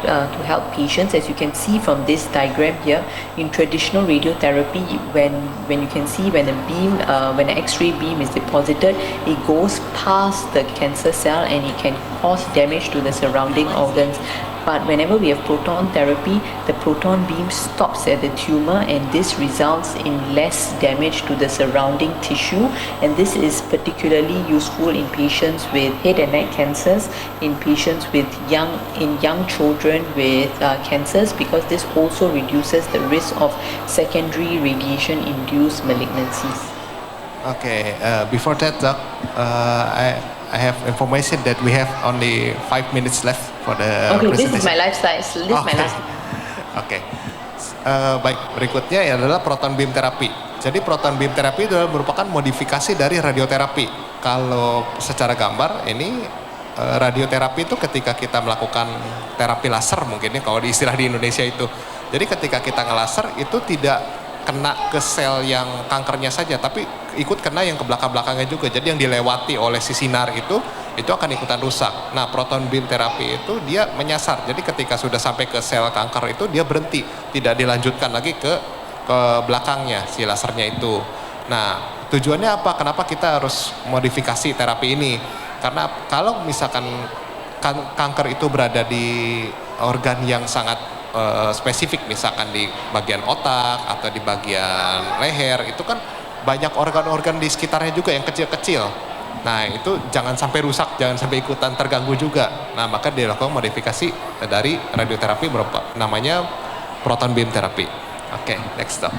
patients. As you can see from this diagram here, in traditional radiotherapy, when you can see when when an X-ray beam is deposited, it goes past the cancer cell and it can cause damage to the surrounding organs. But whenever we have proton therapy, the proton beam stops at the tumor, and this results in less damage to the surrounding tissue. And this is particularly useful in patients with head and neck cancers, in patients with young children with cancers, because this also reduces the risk of secondary radiation-induced malignancies. Okay, before that, Doc, I have information that we have only 5 minutes left for the Okay, presentation. this is my life size. This is my last. Oke. Baik, berikutnya adalah proton beam terapi. Jadi proton beam terapi adalah merupakan modifikasi dari radioterapi. Kalau secara gambar ini radioterapi itu ketika kita melakukan terapi laser mungkin ya kalau di istilah di Indonesia itu. Jadi ketika kita ngelaser itu tidak kena ke sel yang kankernya saja, tapi ikut kena yang ke belakang-belakangnya juga. Jadi yang dilewati oleh si sinar itu akan ikutan rusak. Nah, proton beam terapi itu dia menyasar. Jadi ketika sudah sampai ke sel kanker itu dia berhenti, tidak dilanjutkan lagi ke belakangnya si lasernya itu. Nah, tujuannya apa? Kenapa kita harus modifikasi terapi ini? Karena kalau misalkan kanker itu berada di organ yang sangat spesifik, misalkan di bagian otak atau di bagian leher, itu kan banyak organ-organ di sekitarnya juga yang kecil-kecil. Nah, itu jangan sampai rusak, jangan sampai ikutan terganggu juga. Nah, maka dilakukan modifikasi dari radioterapi namanya proton beam therapy. Oke, next up.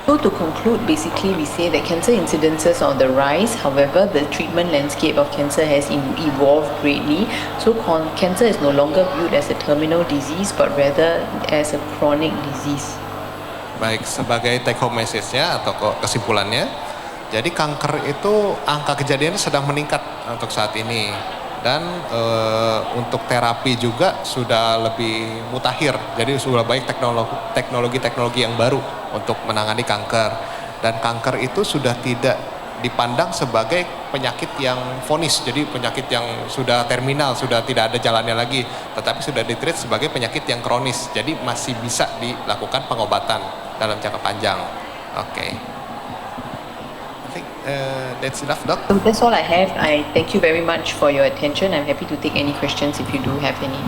So to conclude, basically we say that cancer incidences are on the rise. However, the treatment landscape of cancer has evolved greatly. So cancer is no longer viewed as a terminal disease, but rather as a chronic disease. Baik, sebagai take home message-nya atau kesimpulannya, jadi kanker itu angka kejadiannya sedang meningkat untuk saat ini. Dan untuk terapi juga sudah lebih mutakhir, jadi sudah banyak teknologi-teknologi yang baru untuk menangani kanker. Dan kanker itu sudah tidak dipandang sebagai penyakit yang vonis, jadi penyakit yang sudah terminal, sudah tidak ada jalannya lagi, tetapi sudah ditreat sebagai penyakit yang kronis, jadi masih bisa dilakukan pengobatan dalam jangka panjang. Oke. That's enough, Doc. So that's all I have. I thank you very much for your attention. I'm happy to take any questions if you do have any.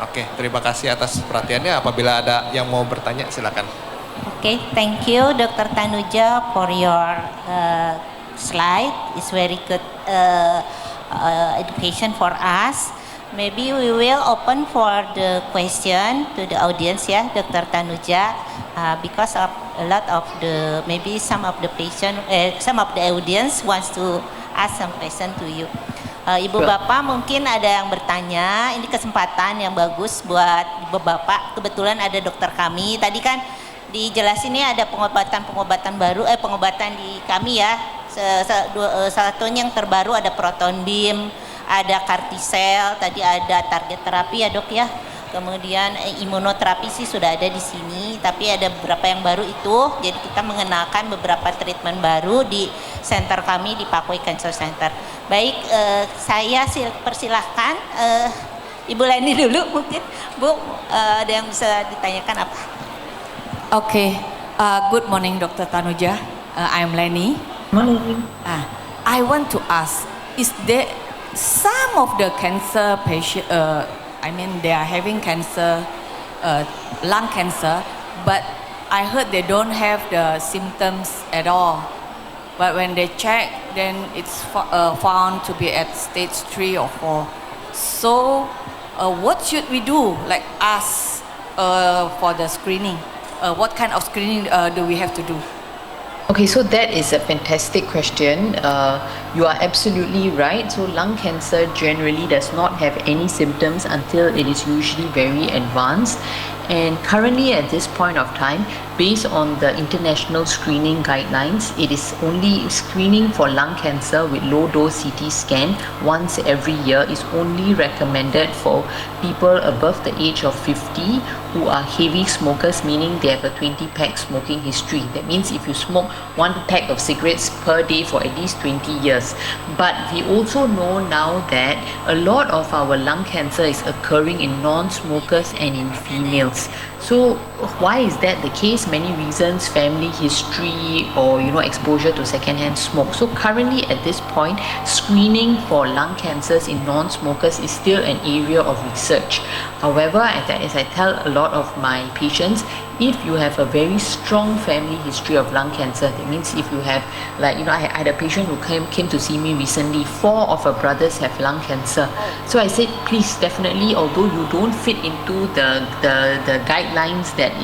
Oke, terima kasih atas perhatiannya. Apabila ada yang mau bertanya, silakan. Okay, thank you, Dr. Tanuja, for your slide. It's very good education for us. Maybe we will open for the question to the audience, yeah, Dr. Tanuja, because of a lot of the, maybe some of the patient, some of the audience wants to ask some question to you. Ibu Bapak mungkin ada yang bertanya, ini kesempatan yang bagus buat Ibu Bapak, kebetulan ada dokter kami, tadi kan dijelasin ini ada pengobatan baru, pengobatan di kami ya, salah satunya yang terbaru ada proton beam, ada kartisel, tadi ada target terapi ya dok ya, kemudian imunoterapi sih sudah ada di sini, tapi ada beberapa yang baru itu, jadi kita mengenalkan beberapa treatment baru di center kami di Parkway Cancer Center. Baik, saya persilahkan Ibu Leni dulu mungkin, Bu, ada yang bisa ditanyakan apa? Okay, good morning Dr. Tanuja, I'm Leni. Morning. I want to ask, is there some of the cancer patient, I mean they are having cancer, lung cancer, but I heard they don't have the symptoms at all. But when they check, then it's found to be at stage 3 or 4. So what should we do, like us, for the screening? What kind of screening do we have to do? Okay, so that is a fantastic question. You are absolutely right. So lung cancer generally does not have any symptoms until it is usually very advanced. And currently at this point of time, based on the international screening guidelines, it is only screening for lung cancer with low dose CT scan once every year is only recommended for people above the age of 50 who are heavy smokers, meaning they have a 20-pack smoking history. That means if you smoke 1 pack of cigarettes per day for at least 20 years. But we also know now that a lot of our lung cancer is occurring in non-smokers and in females. So why is that the case? Many reasons: family history or exposure to secondhand smoke. So currently at this point, screening for lung cancers in non-smokers is still an area of research. However, as I tell a lot of my patients, if you have a very strong family history of lung cancer, that means if you have, I had a patient who came to see me recently, 4 of her brothers have lung cancer. So I said, please, definitely, although you don't fit into the guidelines that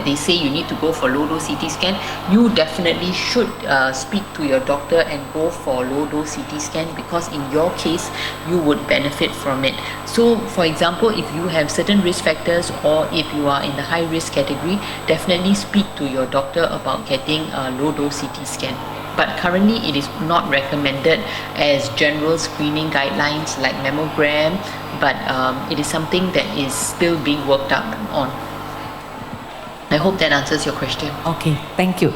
they say you need to go for low dose CT scan, you definitely should speak to your doctor and go for low dose CT scan, because in your case, you would benefit from it. So for example, if you have certain risk factors or if you are in the high risk category, definitely speak to your doctor about getting a low dose CT scan. But currently it is not recommended as general screening guidelines like mammogram, but it is something that is still being worked up on. I hope that answers your question. Okay, thank you.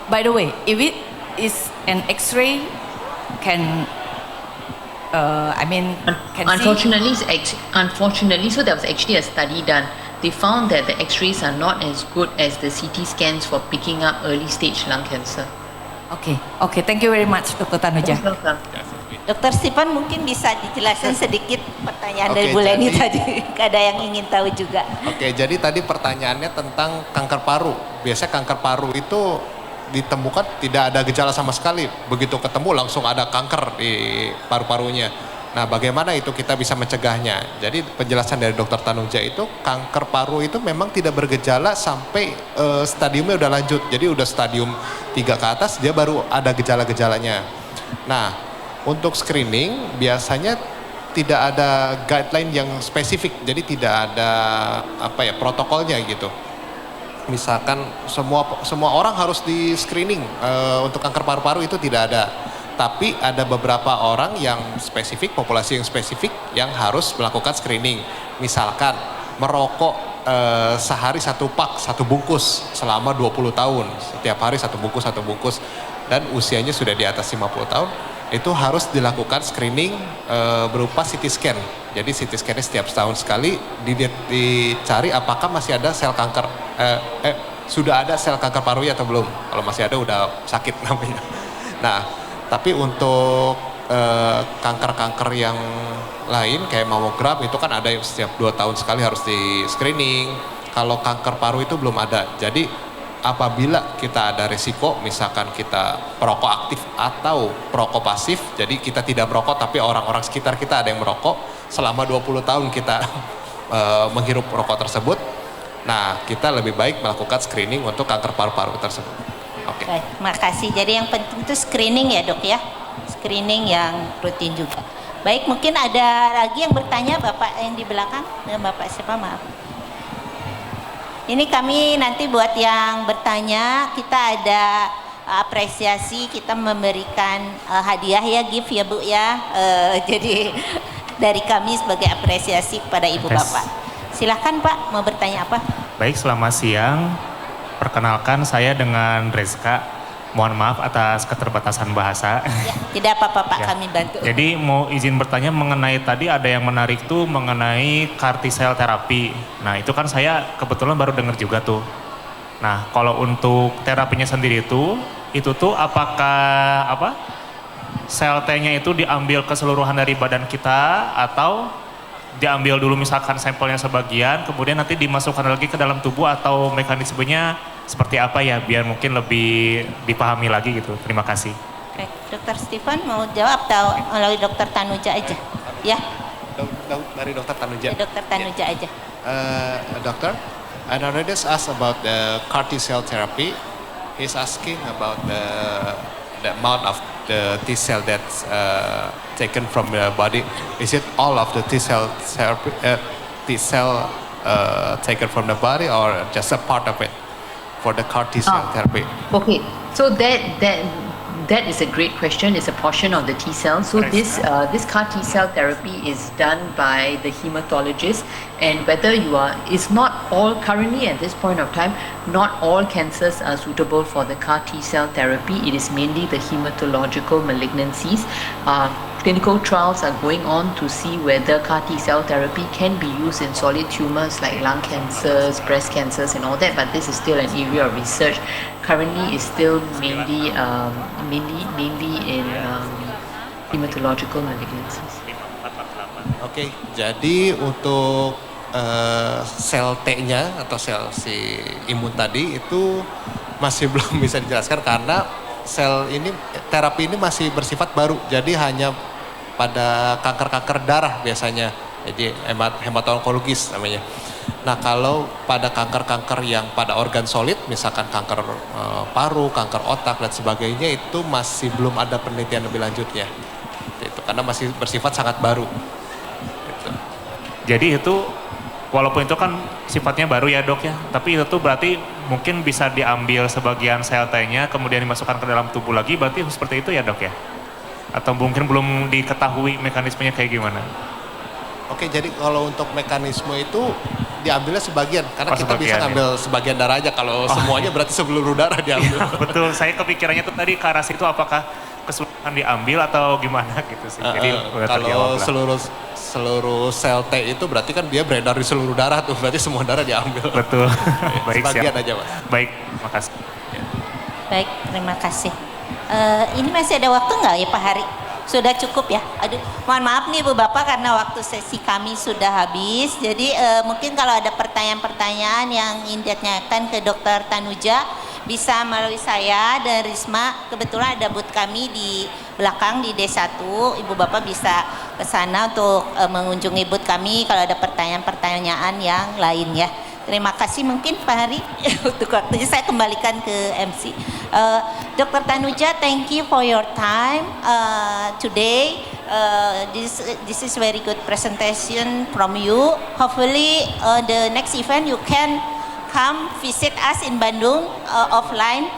By the way, if it is an X-ray, can Unfortunately, so there was actually a study done. They found that the X-rays are not as good as the CT scans for picking up early stage lung cancer. Okay, thank you very much, Dr. Tanuja. Welcome. Dr. Stephen mungkin bisa dijelaskan sedikit pertanyaan dari Oke, Bu Leni jadi- tadi. Ada yang ingin tahu juga. Oke, jadi tadi pertanyaannya tentang kanker paru. Biasanya kanker paru itu ditemukan tidak ada gejala sama sekali. Begitu ketemu langsung ada kanker di paru-parunya. Nah, bagaimana itu kita bisa mencegahnya? Jadi penjelasan dari Dr. Tanuja itu, kanker paru itu memang tidak bergejala sampai stadiumnya udah lanjut. Jadi udah stadium 3 ke atas dia baru ada gejala-gejalanya. Nah, untuk screening biasanya tidak ada guideline yang spesifik. Jadi tidak ada protokolnya gitu. Misalkan semua orang harus di screening untuk kanker paru-paru, itu tidak ada. Tapi ada beberapa orang yang spesifik, populasi yang spesifik yang harus melakukan screening. Misalkan merokok sehari 1 pak, 1 bungkus selama 20 tahun. Setiap hari 1 bungkus dan usianya sudah di atas 50 tahun. Itu harus dilakukan screening berupa CT scan. Jadi CT scan-nya setiap setahun sekali dicari apakah masih ada sel kanker, sudah ada sel kanker parunya atau belum. Kalau masih ada udah sakit namanya. Nah, tapi untuk kanker-kanker yang lain kayak mamogram itu kan ada yang setiap 2 tahun sekali harus di screening. Kalau kanker paru itu belum ada. Jadi apabila kita ada risiko, misalkan kita perokok aktif atau perokok pasif, jadi kita tidak merokok tapi orang-orang sekitar kita ada yang merokok, selama 20 tahun kita menghirup rokok tersebut, nah kita lebih baik melakukan screening untuk kanker paru-paru tersebut. Oke. Baik, makasih. Jadi yang penting itu screening ya dok ya, screening yang rutin juga. Baik, mungkin ada lagi yang bertanya, Bapak yang di belakang, Bapak siapa maaf. Ini kami nanti buat yang bertanya, kita ada apresiasi, kita memberikan hadiah ya, gift ya Bu ya. Jadi dari kami sebagai apresiasi kepada Ibu Bapak. Silahkan Pak, mau bertanya apa? Baik, selamat siang. Perkenalkan saya dengan Rezka. Mohon maaf atas keterbatasan bahasa. Ya, tidak apa-apa Pak, Ya. kami bantu. Jadi mau izin bertanya mengenai tadi ada yang menarik tuh mengenai CAR T-cell terapi. Nah itu kan saya kebetulan baru dengar juga tuh. Nah kalau untuk terapinya sendiri itu tuh apakah sel T-nya itu diambil keseluruhan dari badan kita atau diambil dulu misalkan sampelnya sebagian, kemudian nanti dimasukkan lagi ke dalam tubuh, atau mekanismenya seperti apa ya, biar mungkin lebih dipahami lagi gitu. Terima kasih. Baik, Dokter Stephen mau jawab atau melalui Dokter Tanuja aja? Ya, Dari Dr. Tanuja. Dokter Tanuja aja. Doctor, I already asked about the CAR T-cell therapy. He's asking about the amount of the T-cell that's taken from the body. Is it all of the T-cell therapy, T-cell taken from the body or just a part of it for the CAR T cell therapy? Okay, so that is a great question. It's a portion of the T cells. So this CAR T cell therapy is done by the hematologist, and whether it's not all currently at this point of time, not all cancers are suitable for the CAR T cell therapy. It is mainly the hematological malignancies. Clinical trials are going on to see whether CAR T cell therapy can be used in solid tumors like lung cancers, breast cancers, and all that. But this is still an area of research. Currently, is still mainly in hematological malignancies. Oke, jadi untuk sel T-nya atau sel si imun tadi itu masih belum bisa dijelaskan karena sel ini terapi ini masih bersifat baru. Jadi hanya pada kanker-kanker darah biasanya. Jadi hemato-onkologis namanya. Nah, kalau pada kanker-kanker yang pada organ solid, misalkan kanker paru, kanker otak dan sebagainya, itu masih belum ada penelitian lebih lanjutnya. Itu karena masih bersifat sangat baru. Gitu. Jadi itu walaupun itu kan sifatnya baru ya dok ya, tapi itu tuh berarti mungkin bisa diambil sebagian sel T-nya kemudian dimasukkan ke dalam tubuh lagi, berarti seperti itu ya dok ya? Atau mungkin belum diketahui mekanismenya kayak gimana? Oke, jadi kalau untuk mekanisme itu diambilnya sebagian, karena kita sebagian, bisa ngambil sebagian darah aja. Kalau semuanya berarti seluruh darah diambil. Betul, saya kepikirannya tuh tadi ke arah situ apakah kesulitan diambil atau gimana gitu sih. Jadi udah terjawab kalau lah. seluruh sel T itu berarti kan dia beredar di seluruh darah tuh, berarti semua darah diambil. Betul. Baik, sebagian siap. aja Mas. Baik, makasih. Baik, terima kasih. Ini masih ada waktu nggak ya Pak Hari? Sudah cukup ya? Aduh, mohon maaf nih Bu Bapak karena waktu sesi kami sudah habis. Jadi mungkin kalau ada pertanyaan-pertanyaan yang ingin ditanyakan ke Dr. Tanuja bisa melalui saya dan Risma. Kebetulan ada booth kami di belakang di D1. Ibu Bapak bisa ke sana untuk mengunjungi booth kami kalau ada pertanyaan-pertanyaan yang lain ya. Terima kasih mungkin Pak Hari untuk waktunya. Saya kembalikan ke MC. Dr. Tanuja, thank you for your time today. This is very good presentation from you. Hopefully the next event you can come visit us in Bandung offline.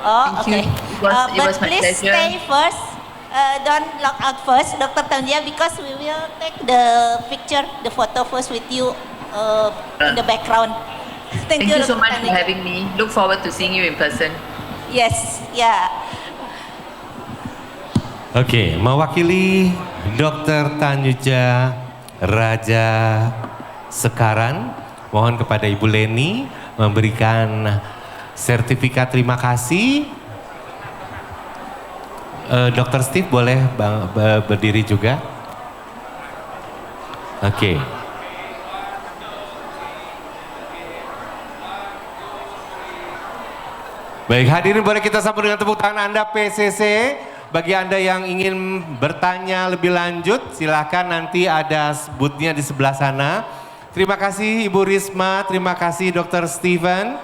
Oh, okay. It But was my please pleasure. stay first. Don't log out first, Dr. Tanuja, because we will take the picture, the photo first with you. In the background. Thank you so Dr. much for Tanuja. having me. Look forward to seeing you in person. Yes, yeah. Oke, mewakili Dr. Tanuja Raja Sekaran, mohon kepada Ibu Leni memberikan sertifikat terima kasih. Dr. Steve boleh berdiri juga. Oke. Baik, hadirin boleh kita sambut dengan tepuk tangan Anda PCC. Bagi Anda yang ingin bertanya lebih lanjut, silakan nanti ada booth-nya di sebelah sana. Terima kasih Ibu Risma, terima kasih Dr. Steven.